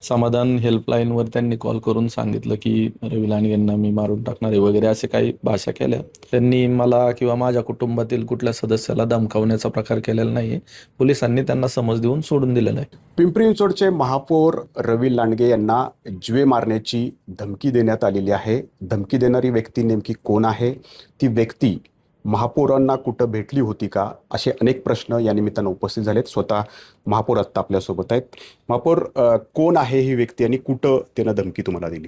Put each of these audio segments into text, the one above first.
समाधान हेल्पलाईनवर त्यांनी कॉल करून सांगितलं की रवी लांडगेंना मी मारून टाकणार आहे वगैरे असे काही भाषा केल्या. त्यांनी मला किंवा माझ्या कुटुंबातील कुठल्या सदस्याला धमकावण्याचा प्रकार केलेला नाही. पोलिसांनी त्यांना समज देऊन सोडून दिलेलं आहे. पिंपरी चिंचवडचे महापौर रवी लांडगे यांना जीवे मारण्याची धमकी देण्यात आलेली आहे. धमकी देणारी व्यक्ती नेमकी कोण आहे? ती व्यक्ती महापौरांना कुठं भेटली होती का? असे अनेक प्रश्न या निमित्तानं उपस्थित झालेत. स्वतः महापौर आत्ता आपल्यासोबत आहेत. महापौर, कोण आहे ही व्यक्ती आणि कुठं त्यानं धमकी तुम्हाला दिली?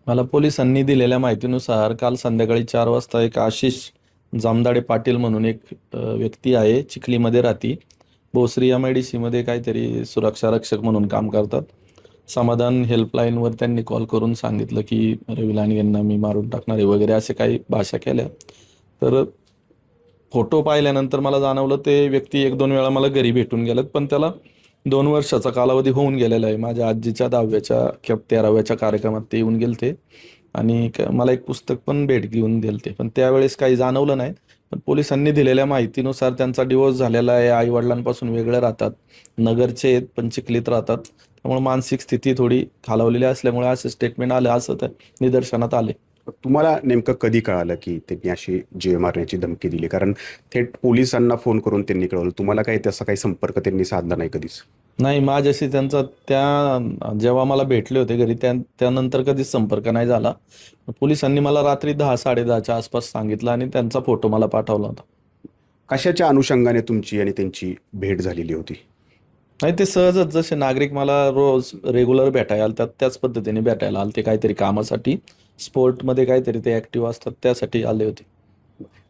मला पोलिसांनी दिलेल्या माहितीनुसार काल संध्याकाळी 4 वाजता एक आशिष जामदाडे पाटील म्हणून एक व्यक्ती आहे, चिखलीमध्ये राहती. भोसरी MIDC मध्ये काहीतरी सुरक्षा रक्षक म्हणून काम करतात. समाधान हेल्पलाईनवर त्यांनी कॉल करून सांगितलं की रवी लांडगेंना मी मारून टाकणार आहे वगैरे असे काही भाषा केल्या. तर फोटो पाहिल्यानंतर मला जाणवलं ते व्यक्ती 1-2 वेळा मला घरी भेटून गेलेत, पण त्याला 2 वर्षाचा कालावधी होऊन गेलेला आहे. माझ्या आजीच्या 10व्याच्या किंवा 13व्याच्या कार्यक्रमात ते येऊन गेलते आणि मला एक पुस्तक पण भेट घेऊन दिलते, पण त्यावेळेस काही जाणवलं नाही. पण पोलिसांनी दिलेल्या माहितीनुसार त्यांचा डिवोर्स झालेला आहे, आईवडिलांपासून वेगळे राहतात, नगरचे आहेत पण चिखलीत राहतात. त्यामुळे मानसिक स्थिती थोडी खालावलेली असल्यामुळे असे स्टेटमेंट आलं, असं त्या निदर्शनात आले. तुम्हाला नेमकं कधी कळालं की त्यांनी अशी जीवे मारण्याची धमकी दिली? कारण थेट पोलिसांना फोन करून त्यांनी कळवलं. तुम्हाला काही त्याचा काही संपर्क त्यांनी साधला नाही कधीच? नाही, माझ्याशी त्यांचा जेव्हा मला भेटले होते घरी त्यानंतर कधीच संपर्क नाही झाला. पोलिसांनी मला रात्री 10-10:30च्या आसपास सांगितलं आणि त्यांचा फोटो मला पाठवला होता. कशाच्या अनुषंगाने तुमची आणि त्यांची भेट झालेली होती? नाही, ते सहजच जसे नागरिक मला रोज रेग्युलर भेटायला आलतात त्याच पद्धतीने भेटायला आले. ते काहीतरी कामासाठी, स्पोर्टमध्ये काहीतरी ते ॲक्टिव्ह असतात त्यासाठी आले होते.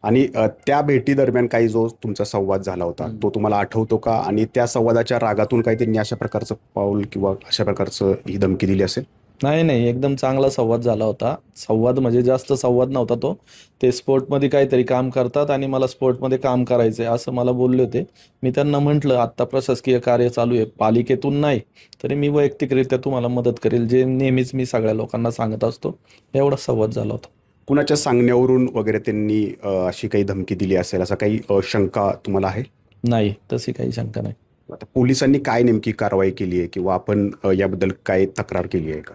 आणि त्या भेटी दरम्यान काही जो तुमचा संवाद झाला होता तो तुम्हाला आठवतो का? आणि त्या संवादाच्या रागातून काही त्यांनी अशा प्रकारचं पाऊल किंवा अशा प्रकारचं ही धमकी दिली असेल? नाही, एकदम चांगला संवाद झाला होता. संवाद म्हणजे जास्त संवाद नव्हता तो. ते स्पोर्टमध्ये काहीतरी काम करतात आणि मला स्पोर्टमध्ये काम करायचं आहे असं मला बोलले होते. मी त्यांना म्हटलं, आत्ता प्रशासकीय कार्य चालू आहे, पालिकेतून नाही तरी मी वैयक्तिकरित्या तुम्हाला मदत करेल, जे नेहमीच मी सगळ्या लोकांना सांगत असतो. एवढा संवाद झाला होता. कुणाच्या सांगण्यावरून वगैरे त्यांनी अशी काही धमकी दिली असेल असा काही शंका तुम्हाला आहे? नाही, तशी काही शंका नाही. आता पोलिसांनी काय नेमकी कारवाई केली आहे किंवा आपण याबद्दल काय तक्रार केली आहे का?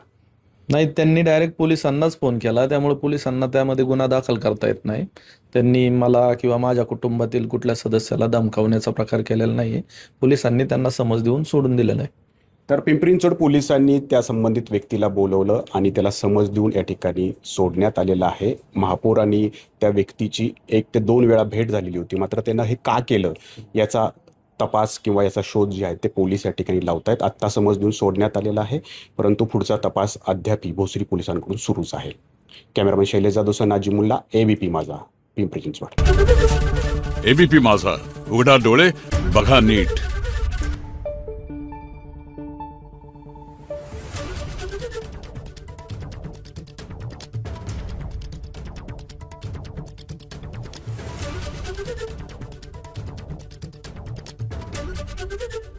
नाही, त्यांनी डायरेक्ट पोलिसांनाच फोन केला, त्यामुळे पोलिसांना त्यामध्ये गुन्हा दाखल करता येत नाही. त्यांनी मला किंवा माझ्या कुटुंबातील कुठल्या सदस्याला धमकावण्याचा प्रकार केलेला नाही. पोलिसांनी त्यांना समज देऊन सोडून दिलेलं आहे. तर पिंपरी चिंचवड पोलिसांनी त्या संबंधित व्यक्तीला बोलवलं आणि त्याला समज देऊन या ठिकाणी सोडण्यात आलेलं आहे. महापौरांनी त्या व्यक्तीची 1 ते 2 वेळा भेट झालेली होती, मात्र त्यानं हे का केलं याचा तपास किंवा याचा शोध जे आहे ते पोलीस या ठिकाणी लावतायत. आत्ता समज देऊन सोडण्यात आलेला आहे, परंतु पुढचा तपास अद्याप भोसरी पोलिसांकडून सुरूच आहे. कॅमेरामॅन शैलेश जाधवसह नाजीमुल्ला, ABP माझा, पिंपरी चिंचवड. ABP माझा, उघडा डोळे बघा नीट. Thank you.